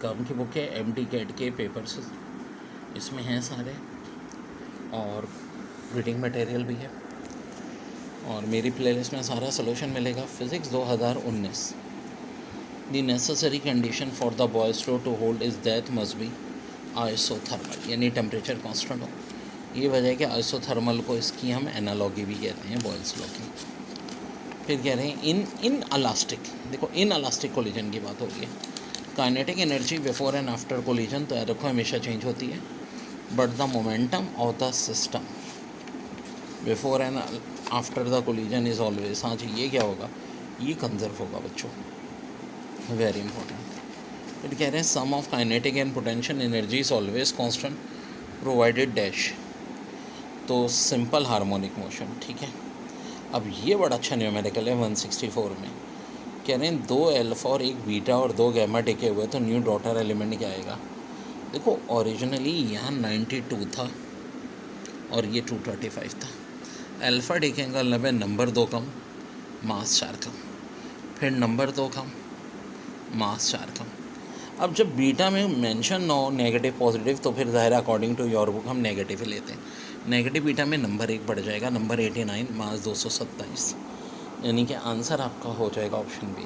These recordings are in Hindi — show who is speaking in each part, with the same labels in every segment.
Speaker 1: काम की बुक है, MT कैट के पेपर्स इसमें हैं सारे, और रीडिंग मटेरियल भी है, और मेरी प्लेलिस्ट में सारा सोल्यूशन मिलेगा। Physics 2019, the necessary condition for the Boyle's law to hold is that must be isothermal, यानी टेम्परेचर कांस्टेंट हो। ये वजह है कि आइसोथर्मल को इसकी हम एनालॉगी भी कहते हैं बॉयल्स लॉ की। फिर कह रहे हैं इन अलास्टिक, देखो इन अलास्टिक कोलिजन की बात हो रही है। Kinetic energy before and after collision तो देखो हमेशा चेंज होती है, but the momentum of the system before and after the collision is always, हाँ जी ये क्या होगा, ये कंजर्व होगा बच्चों, वेरी इंपॉर्टेंट। फिर कह रहे हैं sum of kinetic and potential energy is always constant provided dash, तो सिंपल हार्मोनिक मोशन, ठीक है। अब ये बड़ा अच्छा न्यूमेरिकल है 164 में, कह रहे हैं 2 अल्फा और 1 बीटा और 2 गैमा टिके हुए, तो न्यू डॉटर एलिमेंट क्या आएगा। देखो ओरिजिनली यहाँ 92 था और ये 235 था। अल्फ़ा टिकेगा में नंबर 2 कम, मास 4 कम, फिर नंबर 2 कम, मास 4 कम। अब जब बीटा में मेंशन ना हो नेगेटिव पॉजिटिव, तो फिर ज़ाहिर अकॉर्डिंग टू योर बुक हम नेगेटिव ही लेते हैं। नेगेटिव बीटा में नंबर 1 बढ़ जाएगा, नंबर 89, मास 227, यानी कि आंसर आपका हो जाएगा option B.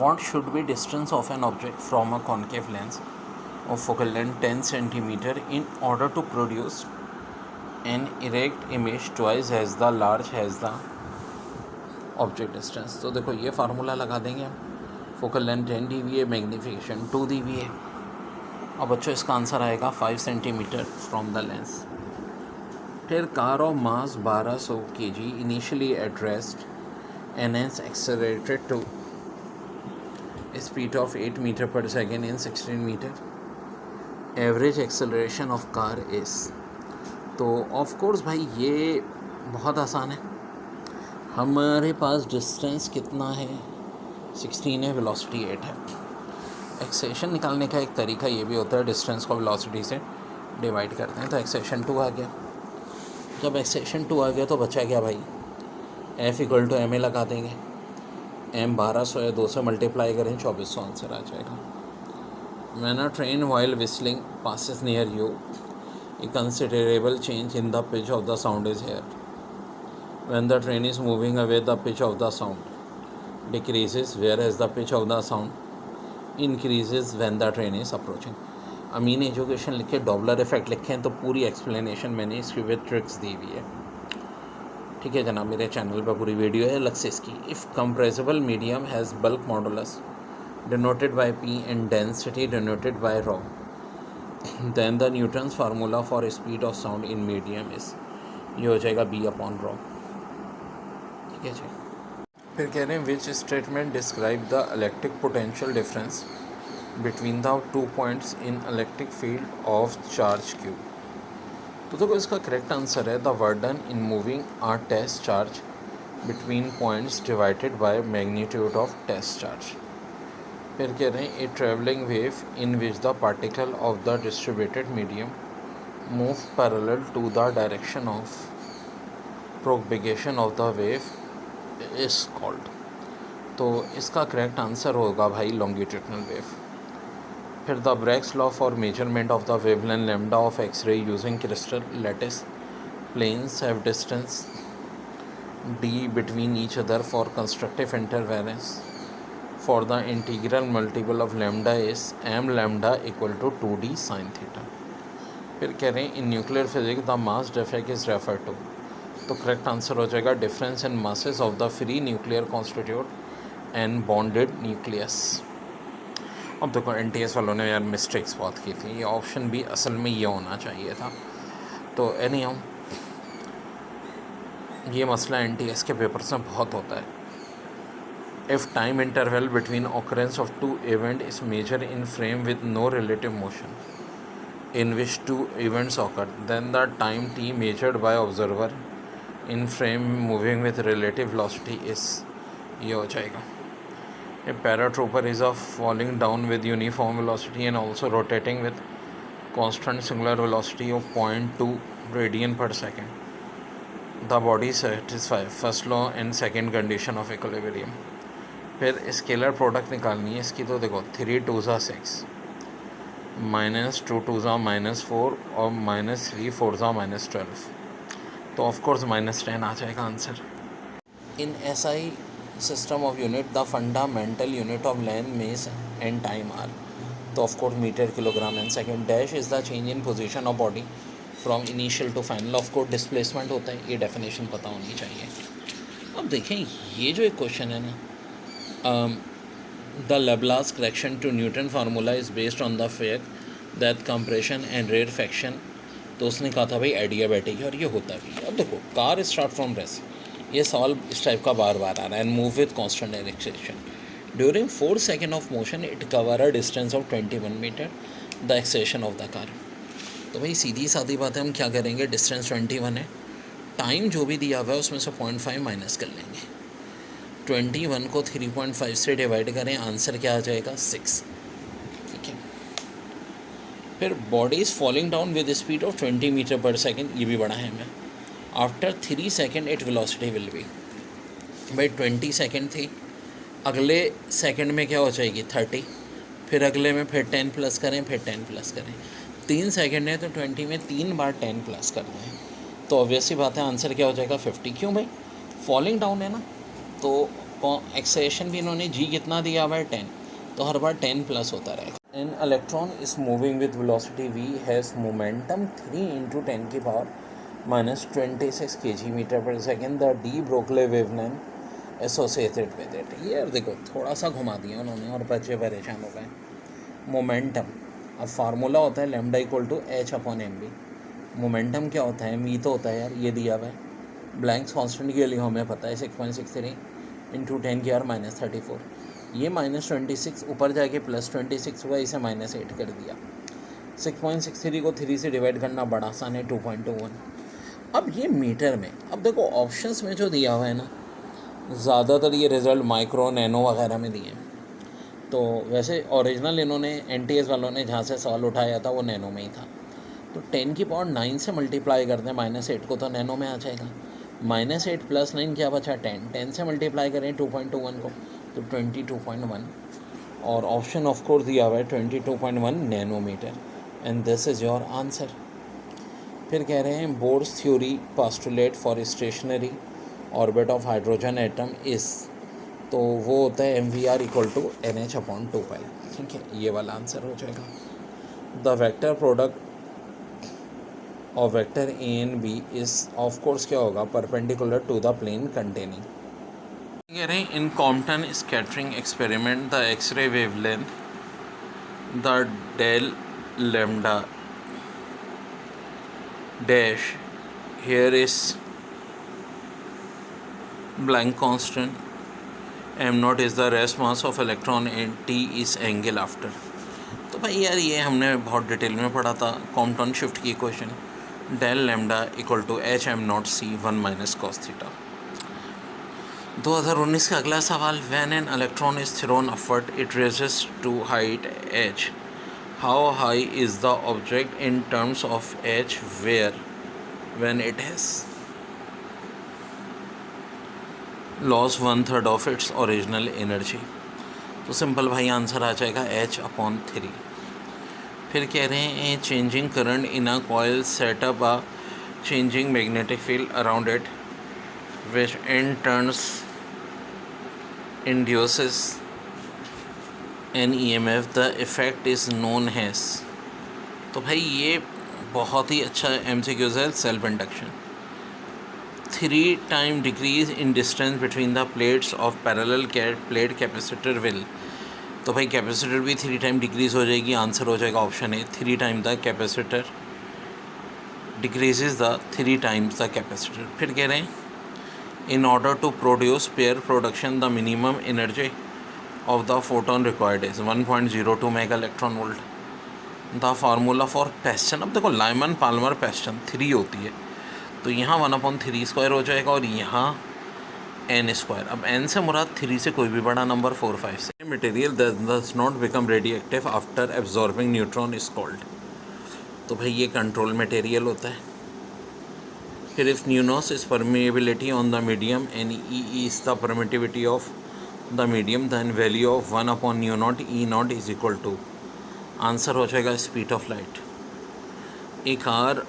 Speaker 1: What should be distance of an object from a concave lens of focal length 10 centimeter in order to produce an erect image twice as the large as the object distance। तो देखो ये फार्मूला लगा देंगे हम, focal length 10 dBA, magnification 2 dBA। अब बच्चों इसका आंसर आएगा 5 सेंटीमीटर फ्रॉम द लेंस। फिर car of mass 1200 kg initially at rest and hence accelerated to a speed of 8 meter per second in 16 meter. Average acceleration of car is, तो ऑफ कोर्स भाई ये बहुत आसान है। हमारे पास डिस्टेंस कितना है, 16 है, वेलोसिटी 8 है। एक्सेलेरेशन निकालने का एक तरीका ये भी होता है, डिस्टेंस को वेलोसिटी से डिवाइड करते हैं, तो एक्सेलेरेशन 2 आ गया। जब एक्सेलेरेशन 2 आ गया तो बचा क्या भाई, F = ma लगा देंगे। m 1200 है, 2 से मल्टीप्लाई करें 2400 आंसर आ जाएगा। When a train while whistling passes near you, a considerable change in the pitch of the sound is heard. When the train is moving away, the pitch of the sound decreases, whereas the pitch of the sound increases when the train is approaching. अमीन एजुकेशन लिखे, डॉपलर इफेक्ट लिखें, तो पूरी एक्सप्लेनेशन मैंने इसकी विद ट्रिक्स दी हुई है, ठीक है जनाब। मेरे चैनल पर पूरी वीडियो है अलग से इसकी। If compressible medium has bulk modulus denoted by P and density denoted by ρ, then the Newton's formula for speed of sound in medium is, ये हो जाएगा B/ρ, ठीक है जी। फिर कह रहे हैं which statement describe the electric potential difference between the 2 points in electric field of charge Q. तो देखो इसका करेक्ट आंसर है the work done in moving a test charge between points divided by magnitude of test charge. फिर कह रहे हैं a travelling wave in which the particle of the distributed medium move parallel to the direction of propagation of the wave is called, तो इसका करेक्ट आंसर होगा भाई लॉन्गिट्यूडनल वेव। फिर the Bragg's law for measurement of the wavelength lambda of X-ray using crystal lattice planes have distance d between each other for constructive interference for the integral multiple of lambda is m lambda equal to 2d sin theta। फिर कह रहे हैं in nuclear physics the mass defect is refer to, तो करेक्ट आंसर हो जाएगा difference in masses of the free nuclear constitute and bonded nucleus. अब देखो NTS वालों ने यार मिस्टेक्स बहुत की थी, ये ऑप्शन भी असल में ये होना चाहिए था। तो एनी हम ये मसला NTS के पेपर्स में बहुत होता है। If time interval between occurrence of 2 event is measure in frame with no relative motion in which 2 events occurred, then the time t measured by observer in frame moving with relative velocity is, ये हो जाएगा। A paratrooper is of falling down with uniform velocity and also rotating with constant singular velocity of 0.2 radian per second. The body satisfies first law and second condition of equilibrium. फिर स्केलर प्रोडक्ट निकालनी है इसकी, तो देखो 3 2 ज़ा 6, -2 2 ज़ा -4 और -3 4 ज़ा -12, तो ऑफकोर्स -10 आ जाएगा answer. In SI system of unit, the fundamental unit of length, mass and time are, तो of course metre, kilogram and second. Dash is the change in position of body from initial to final, of course displacement होता है, ये डेफिनेशन पता होनी चाहिए। अब देखें ये जो एक क्वेश्चन है ना, the Laplace correction to Newton formula is based on the fact that compression and rarefaction, तो उसने कहा था भाई एडियाबैटिक है, और ये होता भी है। अब देखो कार स्टार्ट फ्रॉम रेस्ट, ये सवाल इस टाइप का बार बार आ रहा है। And move with constant acceleration during 4 second of motion it cover a distance of 21 metre the acceleration of the car. तो भाई सीधी सादी बात है, हम क्या करेंगे, डिस्टेंस 21 है, टाइम जो भी दिया हुआ है उसमें से 0.5 माइनस कर लेंगे। 21 को 3.5 से डिवाइड करें, आंसर क्या आ जाएगा 6। ठीक है, फिर body is falling down with speed of 20 metre per second, ये भी बड़ा है हमें। After 3 second it velocity will be, भाई 20 सेकेंड थी, अगले सेकंड में क्या हो जाएगी 30, फिर अगले में फिर 10 प्लस करें, फिर 10 प्लस करें, 3 सेकंड है तो 20 में 3 बार 10 प्लस कर दें, तो ऑब्वियसली बात है आंसर क्या हो जाएगा 50। क्यों भाई, फॉलिंग डाउन है ना, तो एक्सेलेरेशन भी इन्होंने जी कितना दिया हुआ है 10, तो हर बार 10 प्लस होता रहेगा। N electron is moving with velocity v has momentum 3 × 10 की power -26 kg per second, the de Broglie wavelength associated with it. ये यार देखो थोड़ा सा घुमा दिया उन्होंने और बच्चे परेशान हो गए। मोमेंटम, अब फार्मूला होता है लैम्डा = h/mv। मोमेंटम क्या होता है, मी तो होता है यार, ये दिया हुआ है। ब्लैंक्स कांस्टेंट के लिए हमें पता है 6.63 × 10⁻34, ये -26 ऊपर जाके +26 हुआ, इसे -8 कर दिया। 6.63 को 3 से डिवाइड करना बड़ा आसान है, 2.21। अब ये मीटर में, अब देखो ऑप्शंस में जो दिया हुआ है ना, ज़्यादातर ये रिज़ल्ट माइक्रो नैनो वगैरह में दिए हैं, तो वैसे ओरिजिनल इन्होंने NTS वालों ने जहाँ से सवाल उठाया था वो नैनो में ही था। तो 10 की पावर 9 से मल्टीप्लाई करते हैं -8 को, तो नैनो में आ जाएगा। -8 + 9 क्या बचा 10, 10 से मल्टीप्लाई करें 2.21 को, तो 22.1, और ऑप्शन ऑफ कोर्स दिया हुआ है 22.1 nanometre, and this is your answer. फिर कह रहे हैं Bohr's theory postulate for stationary orbit of hydrogen atom is, तो वो होता है MVR = NH/2π। ठीक है, ये वाला आंसर हो जाएगा। The vector product of vector A and B is of course क्या होगा, perpendicular to the plane containing. कह रहे हैं in Compton scattering experiment the x-ray wavelength the del lambda dash here is blank constant, m0 is the rest mass of electron and t is angle after। तो भाई यार ये हमने बहुत डिटेल में पढ़ा था, कॉम्पटन शिफ्ट की equation, del lambda = h(m0 c) 1 - cos theta. 2019 का अगला सवाल, when an electron is thrown upward it raises to height h, how high is the object in terms of h where when it has lost 1/3 of its original energy, तो सिंपल भाई आंसर आ जाएगा h/3। फिर कह रहे हैं changing current in a coil setup a changing magnetic field around it which in turn induces an EMF, the effect is known as. तो भाई ये बहुत ही अच्छा MCQ है, self induction. 3 time decrease in distance between the plates of parallel plate capacitor will, तो भाई कैपेसिटर भी 3 टाइम डिक्रीज हो जाएगी, आंसर हो जाएगा option A, 3 time the capacitor decreases the 3 times the capacitor. फिर कह रहे हैं in order to produce pair production the minimum energy of the photon required is 1.02 mega electron volt. The formula for Paschen, अब देखो लाइमन पाल्मर पेस्टन 3 होती है, तो यहाँ 1/3² हो जाएगा और यहाँ n²। अब n से मुराद 3 से कोई भी बड़ा नंबर 4 5 से। Material does not become radioactive after absorbing neutron is called, तो भाई ये कंट्रोल मटेरियल होता है। फिर इफ न्यूनोस is permeability on the medium and E is the permittivity of the medium, then value of 1/μ0 E0 is equal to, answer हो जाएगा speed of light. A car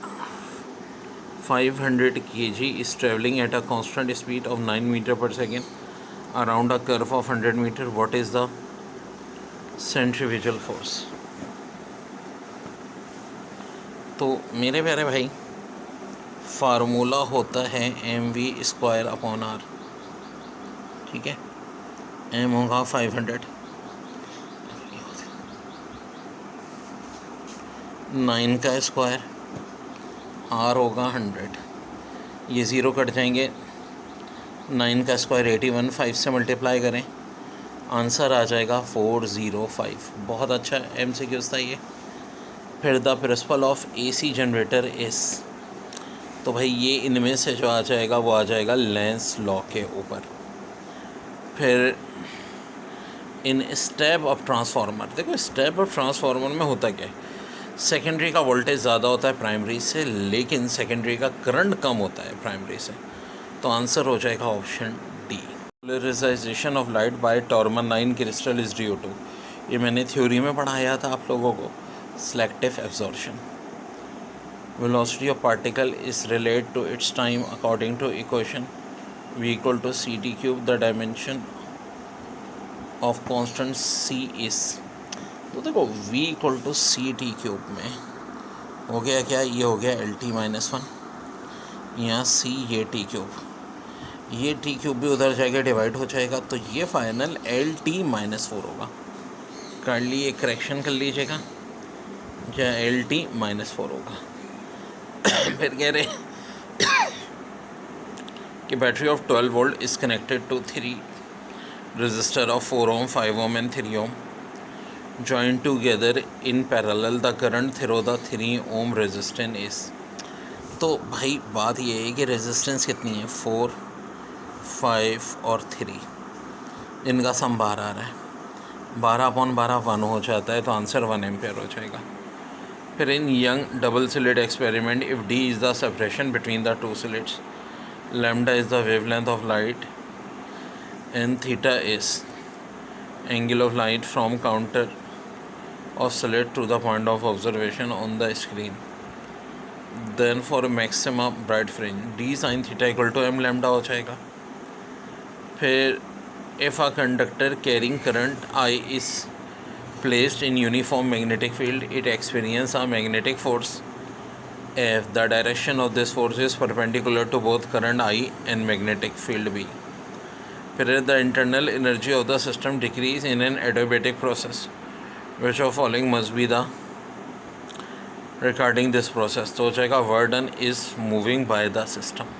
Speaker 1: 500 kg is traveling at a constant speed of 9 meter per second around a curve of 100 meter. What is the centrifugal force? तो मेरे प्यारे भाई, फार्मूला होता है mv²/r। ठीक है, m होगा 500, 9 का स्क्वायर, r होगा 100, ये ज़ीरो कट जाएंगे, 9 का स्क्वायर 81, 5 से मल्टीप्लाई करें, आंसर आ जाएगा 405। बहुत अच्छा MCQ था ये। फिर the principle of AC generator इस, तो भाई ये इनमें से जो आ जाएगा वो आ जाएगा लेंस लॉ के ऊपर। फिर इन स्टेप ऑफ ट्रांसफार्मर, देखो स्टेप ऑफ ट्रांसफार्मर में होता क्या है, सेकेंडरी का वोल्टेज ज़्यादा होता है प्राइमरी से, लेकिन सेकेंडरी का करंट कम होता है प्राइमरी से। तो आंसर हो जाएगा option D. Polarisation of light by टॉरमन-9 क्रिस्टल इज ड्यू टू, ये मैंने थ्योरी में पढ़ाया था आप लोगों को, selective absorption. Velocity of particle is related to its time according to equation v = ct³। The dimension of constant c is, तो देखो v = ct³ में हो गया क्या, ये हो गया LT-1, यहाँ c ये t³, ये t³ भी उधर जाएगा डिवाइड हो जाएगा, तो ये फाइनल LT-4 होगा। कर लिए, करेक्शन कर लीजिएगा, क्या LT-4 होगा। फिर कह रहे कि battery of 12 volt is connected to 3 resistor of 4 ohm, 5 ohm and 3 ohm joined together in parallel. The current through the 3 ohm resistance is, तो भाई बात ये है कि रेजिस्टेंस कितनी है, 4, 5 और 3, इनका सम 12 आ रहा है, 12/12 1 हो जाता है, तो आंसर 1 एम्पियर हो जाएगा। फिर in Young double slit experiment, if d is the separation between the 2 slits, lambda is the wavelength of light, and theta is angle of light from counter of slit to the point of observation on the screen, then for maximum bright fringe d sin theta equal to m lambda हो जाएगा। फिर if a conductor carrying current I is placed in uniform magnetic field, it experiences a magnetic force F. The direction of this force is perpendicular to both current I and magnetic field B. फिर the internal energy of the system decrease in an adiabatic process. Which of following must be the regarding this process? तो हो जाएगा work done is moving by the system.